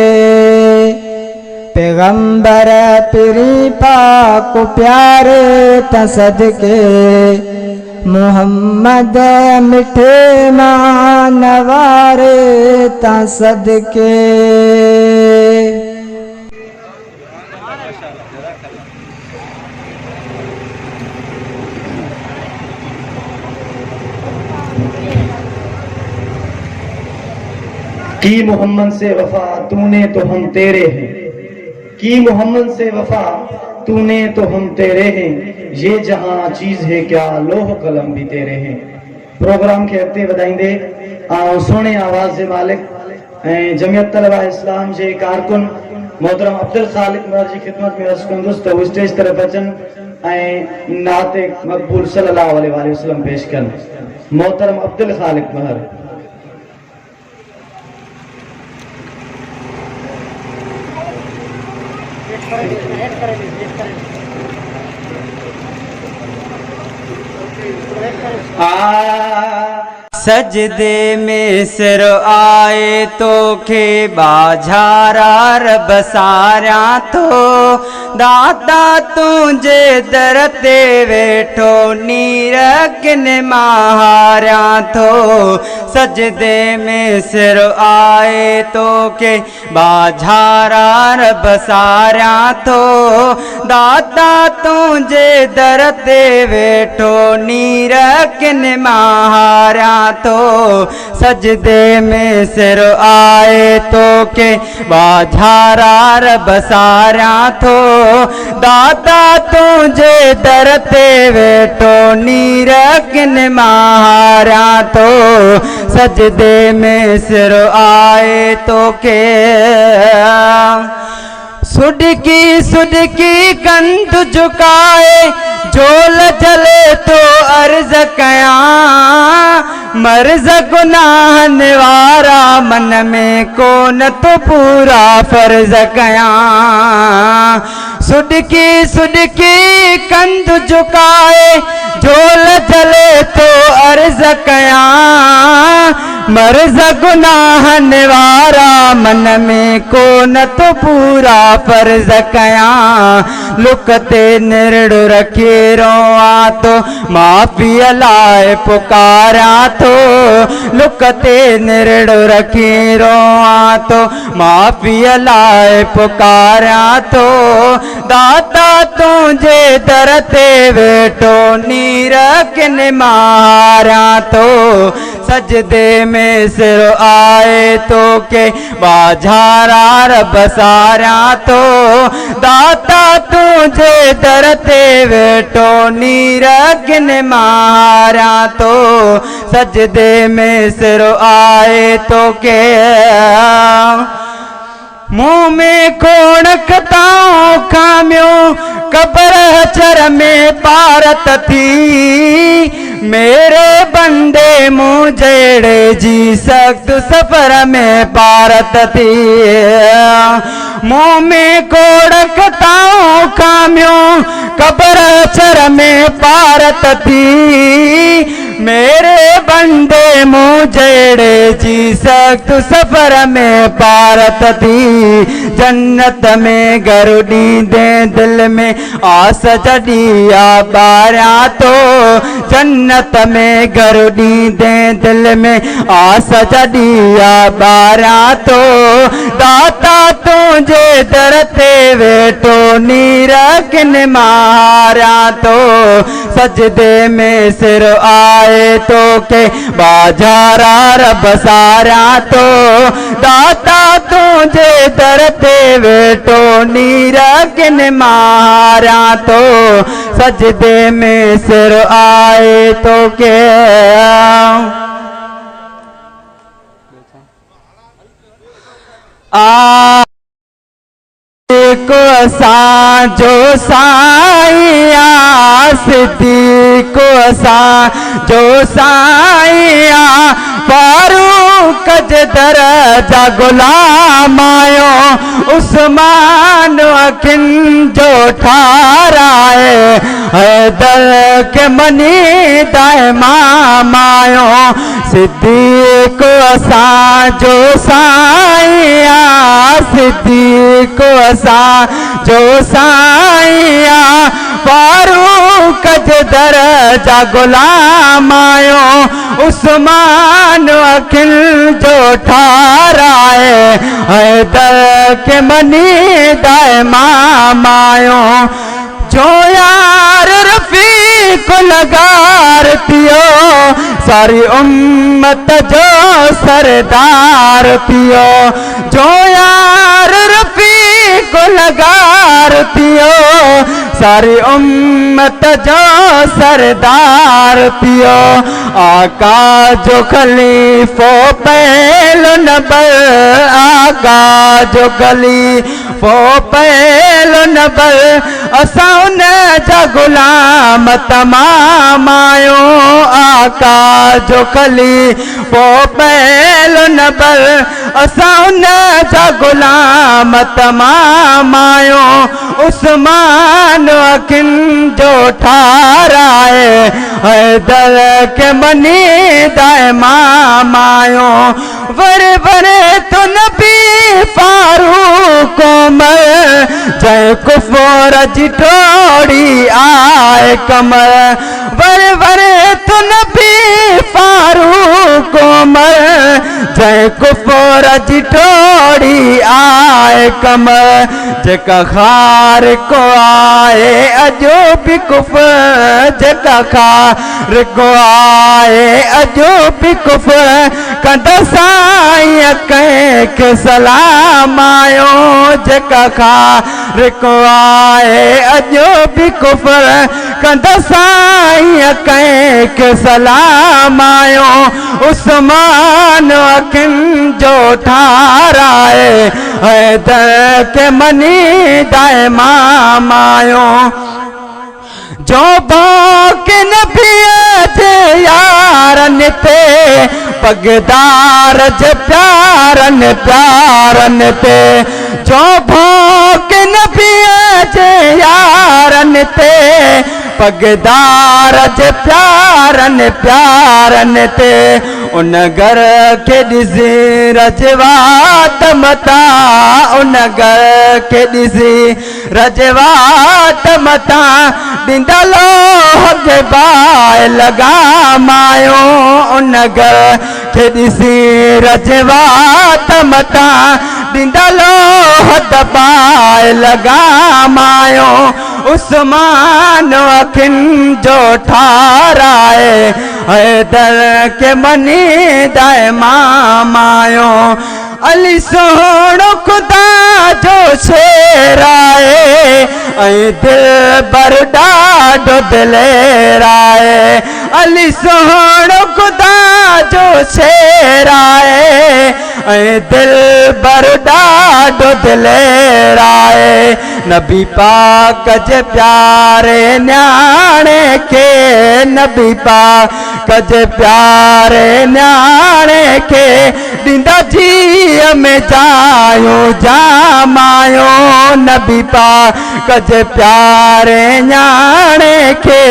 पैगंबर पिरी पाक प्यारे तां सदके मोहम्मद मिठे मान वारे तां सदके की मोहम्मद से वफा तूने तो हम तेरे हैं की मोहम्मद से वफा तूने तो हम तेरे हैं ये जहां चीज है क्या लोह कलम भी तेरे हैं प्रोग्राम के अॻिते वधाईंदे ऐं सोने आवाज़ जे मालिक ऐं जमियत तलबा इस्लाम जे कारकुन मोहतरम अब्दुल खालिक महर जी ख़िदमत में अर्ज़ कंदुसि त उहे स्टेज तरफ़ अचनि ऐं नाते मक़बूल सल्लल्लाहु अलैहि वसल्लम पेश कनि मोहतरम अब्दुल खालिक महर सजदे में सिर आए तो खे बाझारा रब सारिया तो दाता तुझे दर ते वेठो नीर किन मारिया तो सजदे में सिर आए तो के बाझारा रब सारिया तो दाता तुझे दर ते वेठो नीर किन मारिया तो सजदे में सिर आए तो के बाझारा रब सारा तो दाता तुझे दरते वेठो नीर किन मारा तो सजदे में सिर आए तो के सुडकी कंध झुकाए झोल जले तो अर्ज कया मर्ज गुनाह निवारा मन में कोन तो पूरा फर्ज कया सुडकी कंध झुकाए झोल जले तो अर्ज कया मर्ज गुनाह निवारा मन में कोन तो पूरा फर्ज कया लुकते निरड़ रखे रोआ तो माफी लाए पुकारा तो लुकते निरड़ रखे रोआ तो माफी लाए पुकारा तो दाता तुझे दरते वेठो नीर किन मारा तो सजदे में सिर आए तो के बाझारा रब सारा तो दाता तुझे दरते वेठो नीर किन मारा तो सजदे में सिर आए तो के मुँह में कोण कताओं खाम्यो कबर चर में पारत थी मेरे बंदे मुँह जेड़े जी सख्त सफर में पारत थी मुँह में कोण कताओं खाम्यो कबर चर में पारत थी मेरे बंदे मुँह जेड़े जी सख्त सफर में पारत थी जन्नत में गरुड़ी दे दिल में आस जड़िया बारा तो जन्नत में गरुड़ी दे दिल में आस जड़िया बारा तो दाता तुझे दरते वेठो नीर किन मारा तो सजदे में सिर आए तो के बाझारा रब सारा तो दाता तुझे दरते वेठो नीर किन मारा तो सजदे में सिर आए तो के को सा जो साइया सिद्धि को सा जो साइया फारूक दरजा गुलाम आयो उस्मान अखिन जो ठाराए हैदर के मनी दायमा मायो सिद्दीक को सा जो साइया सिद्दीक को सा जो साइया फारूक दरजा गुलाम आयो उस्मान अखिल जो ठाराए हैदर के मनी दायमा मायो जो यार रफीक लगार पियो सारी उम्मत जो सरदार पियो जो यार रफीक लगार पियो सारी उम्मत जो सरदार पियो आका जो खलीफो पहलो नबर आका जो खलीफो पहलो नबर असां उन जा गुलाम तमाम आयो आका जो खलीफो पहलो नबर असां उन जा गुलाम तमाम आयो उस्मान अखिन जो ठाराए हैदर के मनी दायमा मायो वरे वरे तो नबी फारूक उमर जय कुफर जी टोड़ी आए कमर वरे वरे तो नबी फारूक उमर जय कुफर जी ठोड़ी आए कम जेका खार को आए अजो भी कुफर जेका खार को आए अजो भी कुफर कंद साईं कंहिंखे सलाम आयो जेका खार को आए अजो भी कुफर कंद साईं कंहिंखे सलाम आयो उस्मान अखियुनि जो ठाराए हैदर के मनी दाए माम आयो जो बाके नबीअ जे यारनि ते पगदार जे प्यारनि प्यारनि ते जो बाके नबीअ जे यारनि ते पगदार जे प्यारनि प्यारनि ते उन घर के ॾिसी रजवात मता उन घर के ॾिसी रजवात मता ॾींदलो हक़ बाए लॻा मायो उन घर के ॾिसी रजवात मता ॾींदलो हद बाए लॻा मायो उस्मान अखियुनि जो ठाराए हैदर के मनी दाए माम आयो अली सोहणो खुदा जो शेर आए दिल बर ॾाढो दिलेर आए अली सोहणो खुदा जो शेर आए दिल बर ॾाढो दिलेर आए नबी पाक जे प्यारे न्याणे के नबी पाक जे प्यारे न्याणे के ॾींदा जीअ में जायो जामायो नबी पाक जे प्यारे न्याणे के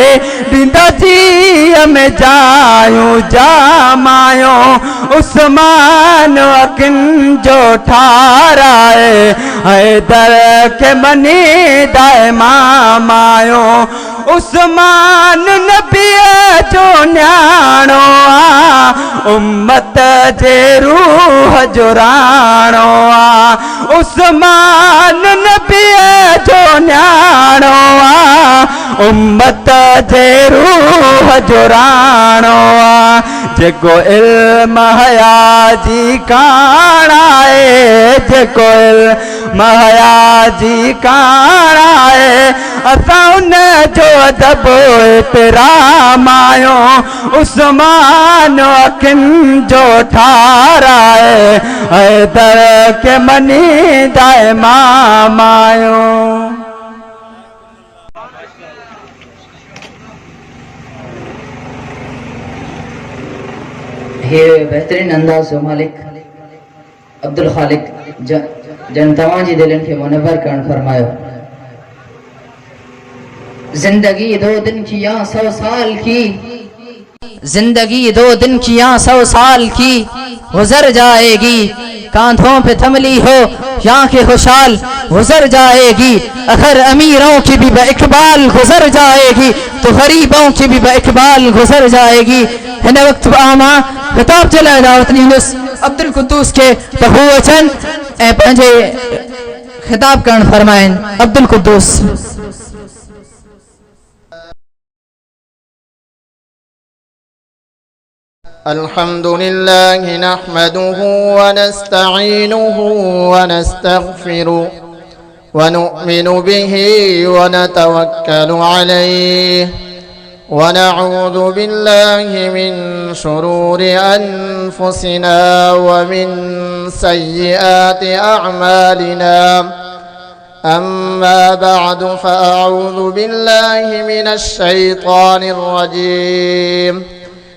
ॾींदा जीअ में जायो जामायो उस्मान अखियुनि जो ठाराए हैदर के मनी दाए माम आयो उस्मान नबीअ जो न्याणो आ उम्मत जे रूह जो राणो आ उस्मान नबीअ जो न्याणो आ उम्मत जे रूह जो राणो आ जेको इल्म हया जी काणाए जेको इल्म हया जी काणाए असां उन जो अदब एतिराम आयो उस्मान अखियुनि जो ठाराए हैदर के मनी दाए माम आयो हे बेहतरीन अंदाज़ जो मालिक अब्दुल खालिक जन तव्हां जी दिलनि खे मुनव्वर करण फरमायो जिंदगी 2 दिन की या 100 साल की जिंदगी 2 दिन की या 100 साल की गुजर जाएगी कांधों पे थमली हो या के खुशाल गुजर जाएगी अगर अमीरों की भी इकबाल गुजर जाएगी तो गरीबों की भी इकबाल गुजर जाएगी हिन वक्त आमा खिताब चलाए दावत ॾींदुस अब्दुल कुद्दूस के त हू अचन ऐं पंहिंजे खिताब करण फरमाइन अब्दुल कुद्दूस अल्हम्दुलिल्लाह नहमदुहु व नस्तईनुहु व नस्तगफिरुह व नु'मिनु बिही व नतवक्कलु अलैहि व नऊज़ु बिल्लाहि मिन शुरूरि अनफुसिना व मिन सय्यिआति अअमालिना अम्मा बअदु फअऊज़ु बिल्लाहि मिनश शैतानिर रजीम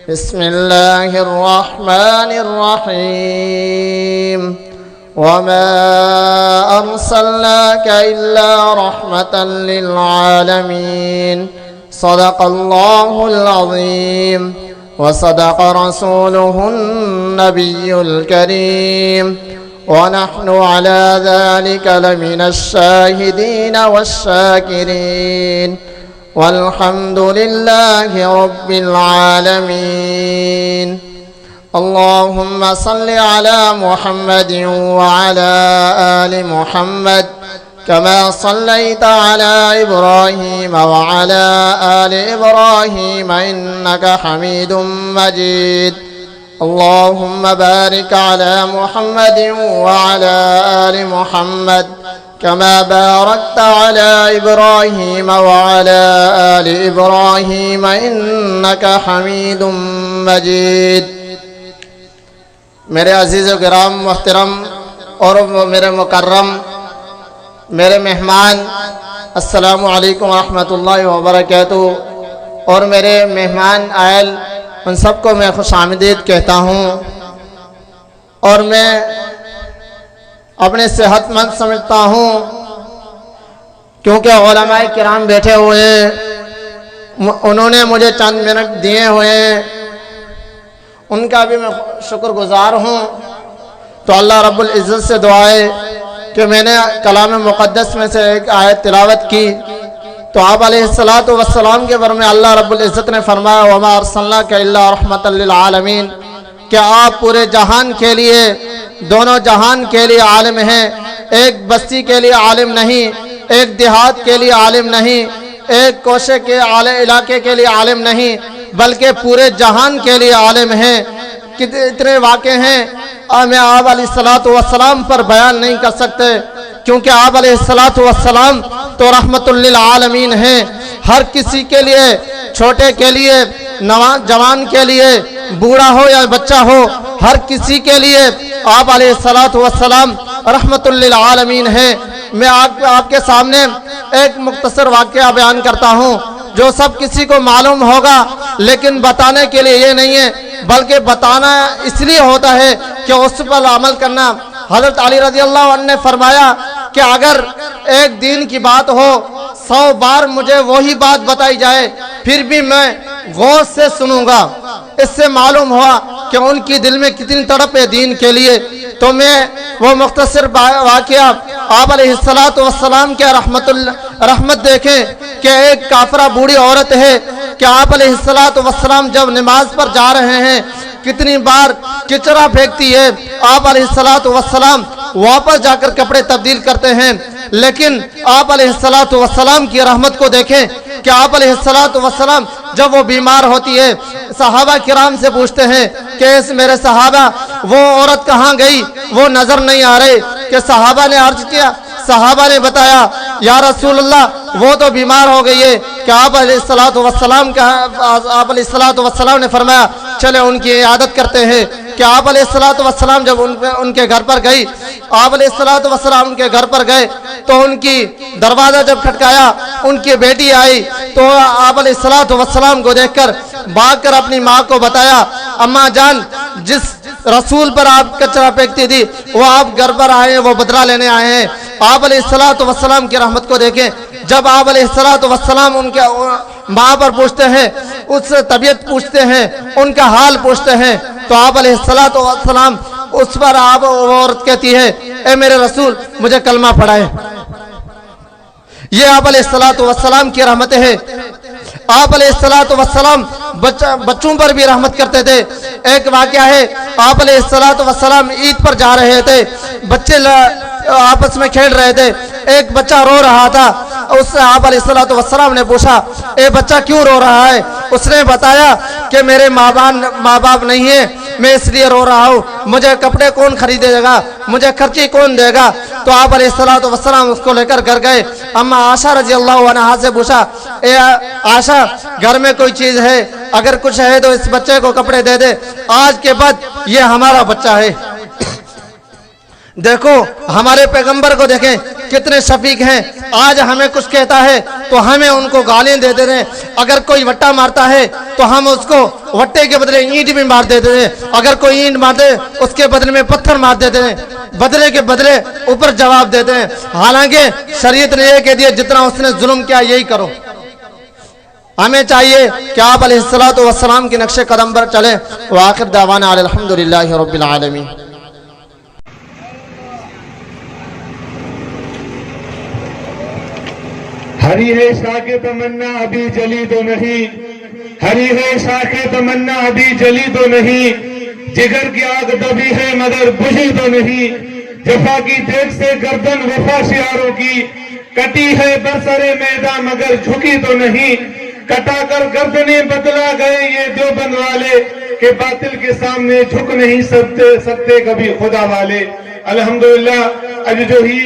बिस्मिल्लाहिर रहमानिर रहीम वमा अर्सलनाका इल्ला रहमतन लिल आलमीन सदक़ल्लाहुल अज़ीम व सदक़ रसूलुहुन नबियुल करीम व नहनु अला ज़ालिका लमिनश शाहिदीन वश्शाकिरीन वल्हम्दुलिल्लाहि रब्बिल आलमीन اللهم صل على محمد وعلى آل محمد كما صليت على إبراهيم وعلى آل إبراهيم إنك حميد مجيد اللهم بارك على محمد وعلى آل محمد كما باركت على إبراهيم وعلى آل إبراهيم إنك حميد مجيد मेरे अजीज़ गिराम मोहतरम और मेरे मुकर्रम मेरे मेहमान अस्सलामु अलैकुम रहमतुल्लाहि व बरकातुहू और मेरे मेहमान आयल उन सबको मैं खुश आमदीद कहता हूँ और मैं अपने सेहतमंद समझता हूँ क्योंकि उलमाए किराम बैठे हुए हैं, उन्होंने मुझे चंद मिनट दिए हुए हैं, उनका भी मैं शुक्रगुजार हूँ। तो अल्लाह रब्बुल इज़्ज़त से दुआ है कि मैंने कलाम मुक़द्दस में से एक आयत तिलावत की तो आप अलैहिस्सलातु वस्सलाम के बारे में अल्लाह रब्बुल इज़्ज़त ने फरमाया वमा अर्सलनाका इल्ला रहमतल लिल आलमीन, कि आप पूरे जहान के लिए, दोनों जहान के लिए आलिम हैं, एक बस्ती के लिए आलिम नहीं, एक देहात के लिए आलिम नहीं, एक कोशे के इलाके के लिए आलिम नहीं, बल्कि पूरे जहान के लिए आलिम हैं। इतने वाक़े हैं मैं आप अलैहिस्सलातु वस्सलाम पर बयान नहीं कर सकते क्योंकि आप अलैहिस्सलातु वस्सलाम तो रहमतुल लिल आलमीन हैं। हर किसी के लिए, छोटे के लिए, जवान के लिए, बूढ़ा हो या बच्चा हो, हर किसी के लिए आप अलैहिस्सलातु वस्सलाम रहमतुल लिल आलमीन हैं। मैं आपके सामने एक मुख्तसर वाक़या बयान करता हूँ जो सब किसी को मालूम होगा, लेकिन बताने के लिए ये नहीं है बल्कि बताना इसलिए होता है कि उस पर अमल करना। हज़रत अली रज़ी अल्लाह अन्हु ने फरमाया कि अगर एक दिन की बात हो 100 बार मुझे वही बात बताई जाए फिर भी मैं गौर से सुनूंगा। इससे मालूम हुआ कि उनकी दिल में कितनी तड़प है दीन के लिए। तो मैं वो मुख्तसर वाक़या आप अलैहिस्सलातु वस्सलाम के रहमत देखें कि एक काफरा बूढ़ी औरत है कि आप अलैहिस्सलातु वस्सलाम जब नमाज पर जा रहे हैं कितनी बार किचरा फेंकती है, आप अलैहिस्सलातु वस्सलाम वापस जाकर कपड़े तब्दील करते हैं। लेकिन आप अलैहिस्सलातु वस्सलाम की रहमत को देखें कि आप अलैहिस्सलातु वस्सलाम जब वो बीमार होती है सहाबा किराम से पूछते हैं कि इस मेरे सहाबा वो औरत कहाँ गई, वो नजर नहीं आ रही। कि सहाबा ने अर्ज किया, सहाबा ने बताया या रसूलल्लाह वो तो बीमार हो गई है। कि आप अलैहिस्सलातु वस्सलाम ने फरमाया चले उनकी इयादत करते हैं। कि आप अलैहिस्सलातु वस्सलाम जब उनके घर पर गई, आप अलैहिस्सलातु वस्सलाम उनके घर पर गए तो उनकी दरवाज़ा जब खटकाया उनकी बेटी आई तो आप अलैहिस्सलातु वस्सलाम को देखकर भागकर अपनी माँ को बताया, अम्मा जान जिस रसूल पर आप कचरा फेंकती थी वो आप घर पर आए हैं, वो बदला लेने आए हैं। आप अलैहिस्सलातु वस्सलाम की रहमत को देखें, जब आप अलैहिस्सलातु वस्सलाम उनके माँ पर पूछते हैं, उससे तबीयत पूछते हैं, उनका हाल पूछते हैं तो आप अलैहिस्सलातु वस्सलाम उस पर आप औरत कहती है ए मेरे रसूल मुझे कलमा पढ़ाए। ये आप अलैहिस्सलातु वस्सलाम की रहमत है। आप अलैहिस्सलातु वस्सलाम बच्चों पर भी रहमत करते थे। एक वाक़या है, आप अलैहिस्सलातु वस्सलाम ईद पर जा रहे थे, बच्चे आपस में खेल रहे थे, एक बच्चा रो रहा था। उससे आप अलैहिस्सलातु वस्सलाम ने पूछा ए बच्चा क्यों रो रहा है? उसने बताया कि मेरे माँ बाप नहीं है, मैं इसलिए रो रहा हूँ, मुझे कपड़े कौन खरीदेगा, मुझे खर्ची कौन देगा। तो आप अलैहिस्सलातु वस्सलाम उसको लेकर घर गए। अम्मा आशा रज़ी अल्लाह अन्हा से पूछा ए आशा घर में कोई चीज़ है, अगर कुछ है तो इस बच्चे को कपड़े दे दे, आज के बाद ये हमारा बच्चा है। देखो हमारे पैगंबर को देखें कितने शफीक हैं। आज हमें कुछ कहता है तो हमें उनको गालियां दे देते हैं। अगर कोई वट्टा मारता है तो हम उसको वट्टे के बदले ईंट भी मार देते हैं। अगर कोई ईंट मार दे उसके बदले में पत्थर मार देते हैं, बदले के बदले ऊपर जवाब देते हैं। हालांकि शरीयत ने यह कह दिया जितना उसने जुल्म किया यही करो। हमें चाहिए कि आप अलैहिस्सलातु वस्सलाम के नक्शे कदम पर चले। व आखिर दावाना अल्हम्दुलिल्लाहि रब्बिल आलमीन। हरी है शाखे तमन्ना अभी जली तो नहीं, हरी है शाखे तमन्ना अभी जली तो नहीं, जिगर की आग दबी है मगर बुझी तो नहीं, जफा की देख से गर्दन वफा शियारों की, कटी है बरसरे मैदान मगर झुकी तो नहीं, कटा कर गर्दने बदला गए ये देवबंद वाले, के बातिल के सामने झुक नहीं सकते कभी खुदा वाले। अल्हम्दुलिल्लाह अज जो ही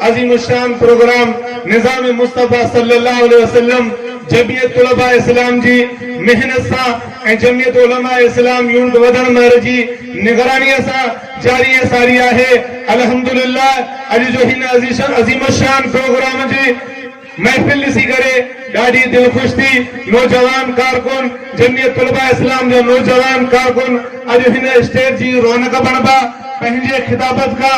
अजीम शान प्रोग्राम निजाम मुस्तफा सल्लल्लाहु अलैहि वसल्लम जमियत उलमा इस्लाम जी मेहनत सां ऐं जमियत उलमा इस्लाम यूनिट वधण महर जी निगरानीअ सां जारी सारी है। अल्हम्दुलिल्लाह अज जो हिन अजीम शान प्रोग्राम जी महफिल ॾिसी करे ॾाढी दिल ख़ुशि थी। नौजवान कारकुन जमियत उलमा इस्लाम जो नौजवान कारकुन अॼु हिन स्टेज जी रौनक बणिबा पंहिंजे खिताबत खां